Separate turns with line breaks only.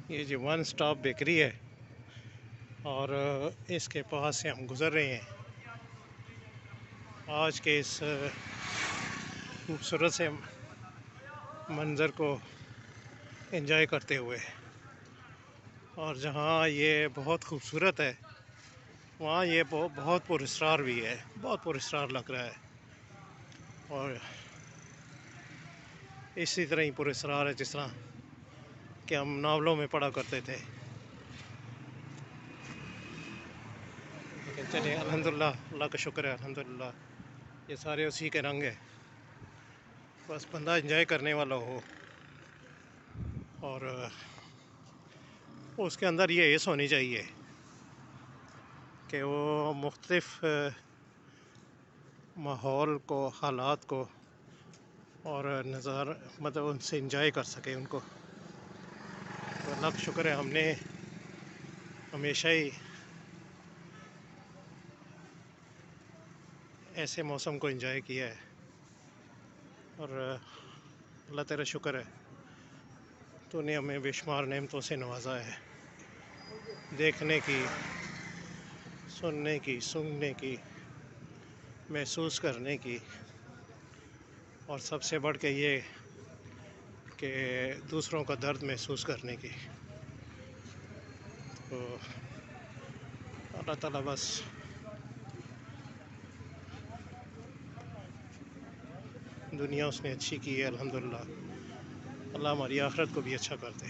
ये जो one stop bakery है और इसके पास से हम गुज़र रहे हैं आज के इस खूबसूरत से मंज़र को एंजॉय करते हुए। और जहाँ ये बहुत खूबसूरत है वहाँ ये बहुत पुरस्कार भी है, बहुत पुरस्कार लग रहा है। और इसी तरह ही पुरस्कार है जिस तरह कि हम नावलों में पढ़ा करते थे। लेकिन चलिए अल्हम्दुलिल्लाह, अल्लाह का शुक्र है, अल्हम्दुलिल्लाह ये सारे उसी के रंग है। बस बंदा एंजॉय करने वाला हो और उसके अंदर ये हिस्स होनी चाहिए कि वो मुख्तलिफ़ माहौल को, हालात को और नज़ारा मतलब उनसे एंजॉय कर सके उनको। तो अल्लाह का शुक्र है हमने हमेशा ही ऐसे मौसम को एंजॉय किया है। और अल्लाह तेरा शुक्र है, तूने हमें बेशुमार नेमतों से नवाजा है, देखने की, सुनने की, सूंघने की, महसूस करने की, और सबसे बढ़ के ये कि दूसरों का दर्द महसूस करने की। तो अल्लाह ताला बस दुनिया उसने अच्छी की है, अल्हम्दुलिल्लाह। अल्लाह हमारी आखिरत को भी अच्छा कर दे।